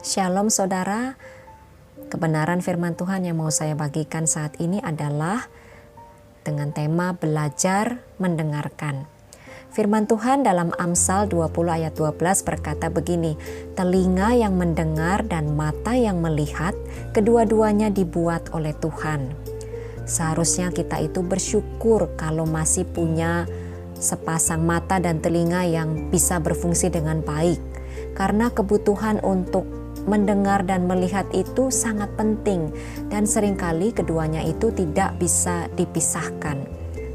Shalom saudara, kebenaran firman Tuhan yang mau saya bagikan saat ini adalah dengan tema belajar mendengarkan. Firman Tuhan dalam Amsal 20 ayat 12 berkata begini, telinga yang mendengar dan mata yang melihat, kedua-duanya dibuat oleh Tuhan. Seharusnya kita itu bersyukur kalau masih punya sepasang mata dan telinga yang bisa berfungsi dengan baik. Karena kebutuhan untuk mendengar dan melihat itu sangat penting dan seringkali keduanya itu tidak bisa dipisahkan.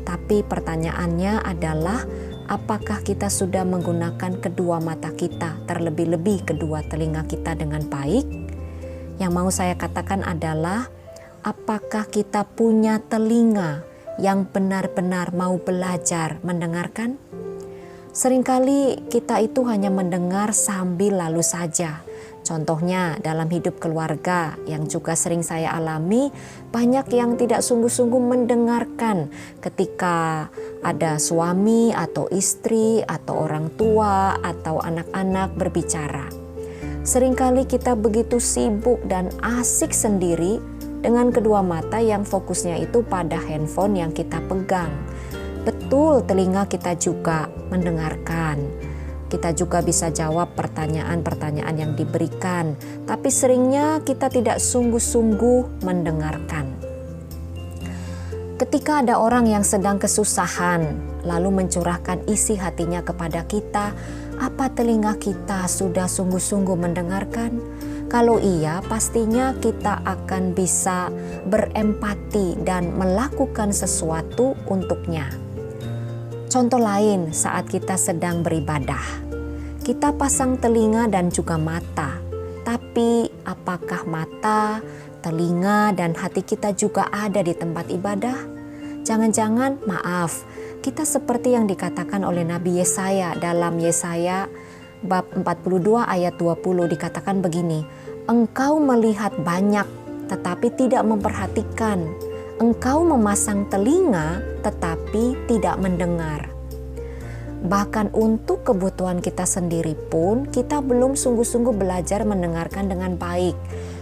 Tapi pertanyaannya adalah apakah kita sudah menggunakan kedua mata kita, terlebih-lebih kedua telinga kita dengan baik? Yang mau saya katakan adalah apakah kita punya telinga yang benar-benar mau belajar mendengarkan? Seringkali kita itu hanya mendengar sambil lalu saja. Contohnya dalam hidup keluarga yang juga sering saya alami, banyak yang tidak sungguh-sungguh mendengarkan ketika ada suami atau istri atau orang tua atau anak-anak berbicara. Seringkali kita begitu sibuk dan asik sendiri dengan kedua mata yang fokusnya itu pada handphone yang kita pegang. Betul, telinga kita juga mendengarkan. Kita juga bisa jawab pertanyaan-pertanyaan yang diberikan, tapi seringnya kita tidak sungguh-sungguh mendengarkan. Ketika ada orang yang sedang kesusahan, lalu mencurahkan isi hatinya kepada kita, apa telinga kita sudah sungguh-sungguh mendengarkan? Kalau iya, pastinya kita akan bisa berempati dan melakukan sesuatu untuknya. Contoh lain saat kita sedang beribadah, kita pasang telinga dan juga mata, tapi apakah mata, telinga, dan hati kita juga ada di tempat ibadah? Jangan-jangan, maaf, kita seperti yang dikatakan oleh Nabi Yesaya dalam Yesaya bab 42 ayat 20 dikatakan begini, engkau melihat banyak tetapi tidak memperhatikan. Engkau memasang telinga tetapi tidak mendengar. Bahkan untuk kebutuhan kita sendiri pun kita belum sungguh-sungguh belajar mendengarkan dengan baik.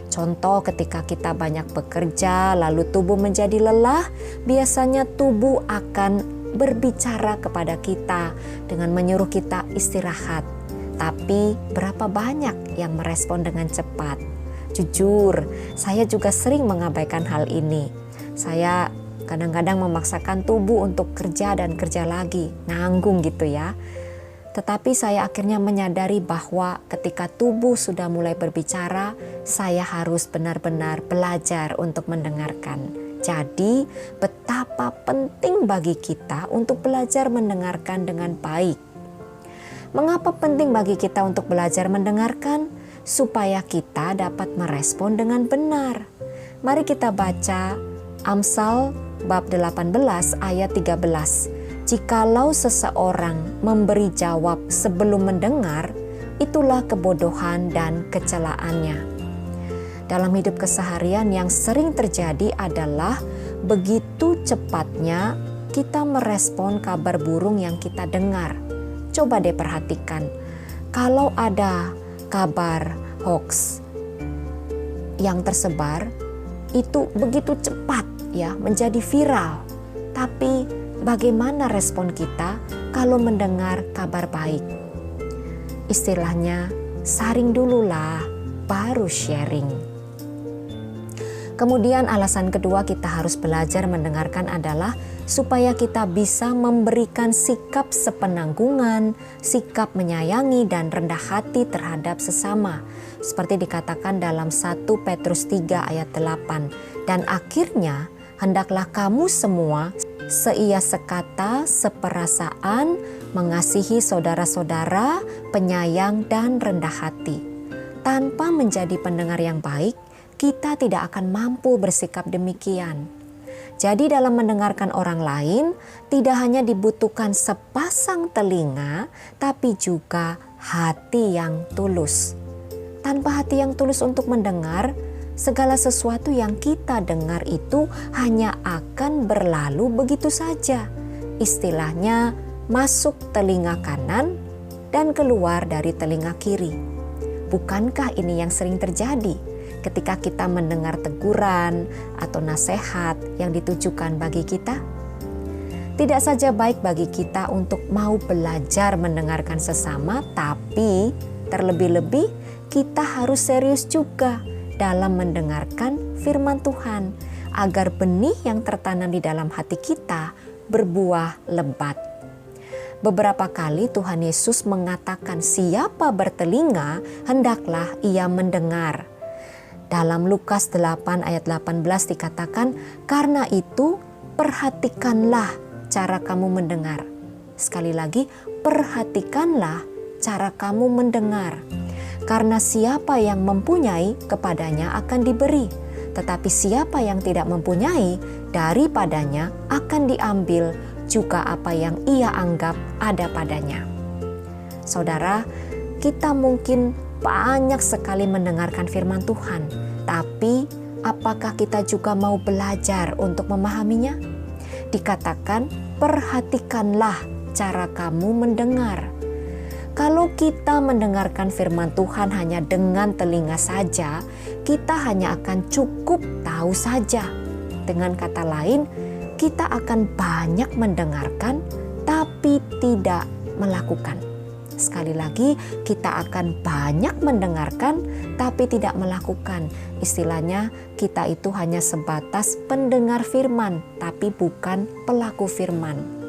Contoh ketika kita banyak bekerja lalu tubuh menjadi lelah, biasanya tubuh akan berbicara kepada kita dengan menyuruh kita istirahat. Tapi berapa banyak yang merespon dengan cepat? Jujur, saya juga sering mengabaikan hal ini. Saya kadang-kadang memaksakan tubuh untuk kerja dan kerja lagi, nanggung gitu ya. Tetapi saya akhirnya menyadari bahwa ketika tubuh sudah mulai berbicara, saya harus benar-benar belajar untuk mendengarkan. Jadi, betapa penting bagi kita untuk belajar mendengarkan dengan baik. Mengapa penting bagi kita untuk belajar mendengarkan? Supaya kita dapat merespon dengan benar. Mari kita baca Amsal bab 18 ayat 13. Jikalau seseorang memberi jawab sebelum mendengar, itulah kebodohan dan kecelaannya. Dalam hidup keseharian yang sering terjadi adalah begitu cepatnya kita merespon kabar burung yang kita dengar. Coba deh perhatikan, kalau ada kabar hoax yang tersebar, itu begitu cepat ya menjadi viral. Tapi bagaimana respon kita kalau mendengar kabar baik? Istilahnya saring dululah baru sharing. Kemudian alasan kedua kita harus belajar mendengarkan adalah supaya kita bisa memberikan sikap sepenanggungan, sikap menyayangi dan rendah hati terhadap sesama. Seperti dikatakan dalam 1 Petrus 3 ayat 8. Dan akhirnya hendaklah kamu semua seia sekata, seperasaan, mengasihi saudara-saudara, penyayang dan rendah hati. Tanpa menjadi pendengar yang baik, kita tidak akan mampu bersikap demikian. Jadi dalam mendengarkan orang lain, tidak hanya dibutuhkan sepasang telinga, tapi juga hati yang tulus. Tanpa hati yang tulus untuk mendengar, segala sesuatu yang kita dengar itu hanya akan berlalu begitu saja. Istilahnya masuk telinga kanan dan keluar dari telinga kiri. Bukankah ini yang sering terjadi ketika kita mendengar teguran atau nasihat yang ditujukan bagi kita? Tidak saja baik bagi kita untuk mau belajar mendengarkan sesama, tapi terlebih-lebih kita harus serius juga dalam mendengarkan firman Tuhan, agar benih yang tertanam di dalam hati kita berbuah lebat. Beberapa kali Tuhan Yesus mengatakan, siapa bertelinga, hendaklah ia mendengar. Dalam Lukas 8 ayat 18 dikatakan, karena itu perhatikanlah cara kamu mendengar. Sekali lagi, perhatikanlah cara kamu mendengar. Karena siapa yang mempunyai, kepadanya akan diberi. Tetapi siapa yang tidak mempunyai, daripadanya akan diambil juga apa yang ia anggap ada padanya. Saudara, kita mungkin banyak sekali mendengarkan firman Tuhan, tapi apakah kita juga mau belajar untuk memahaminya? Dikatakan, perhatikanlah cara kamu mendengar. Kalau kita mendengarkan firman Tuhan hanya dengan telinga saja, kita hanya akan cukup tahu saja. Dengan kata lain, kita akan banyak mendengarkan tapi tidak melakukan. Sekali lagi, kita akan banyak mendengarkan tapi tidak melakukan. Istilahnya, kita itu hanya sebatas pendengar firman tapi bukan pelaku firman.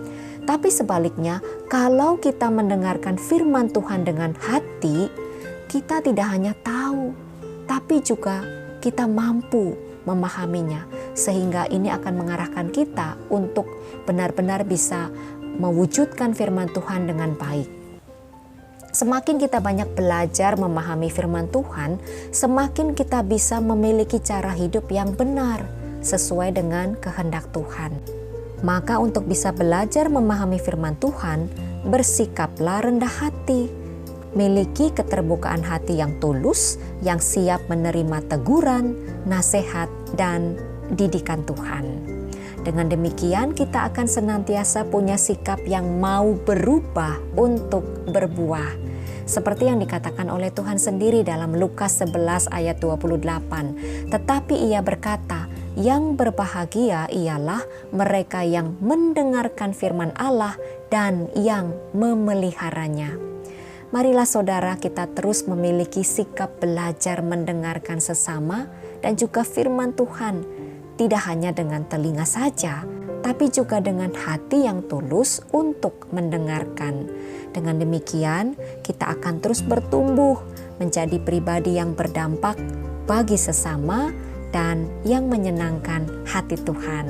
Tapi sebaliknya, kalau kita mendengarkan firman Tuhan dengan hati, kita tidak hanya tahu, tapi juga kita mampu memahaminya. Sehingga ini akan mengarahkan kita untuk benar-benar bisa mewujudkan firman Tuhan dengan baik. Semakin kita banyak belajar memahami firman Tuhan, semakin kita bisa memiliki cara hidup yang benar, sesuai dengan kehendak Tuhan. Maka untuk bisa belajar memahami firman Tuhan, bersikaplah rendah hati. Miliki keterbukaan hati yang tulus, yang siap menerima teguran, nasihat, dan didikan Tuhan. Dengan demikian kita akan senantiasa punya sikap yang mau berubah untuk berbuah. Seperti yang dikatakan oleh Tuhan sendiri dalam Lukas 11 ayat 28. Tetapi ia berkata, yang berbahagia ialah mereka yang mendengarkan firman Allah dan yang memeliharanya. Marilah saudara, kita terus memiliki sikap belajar mendengarkan sesama dan juga firman Tuhan. Tidak hanya dengan telinga saja, tapi juga dengan hati yang tulus untuk mendengarkan. Dengan demikian, kita akan terus bertumbuh menjadi pribadi yang berdampak bagi sesama dan yang menyenangkan hati Tuhan.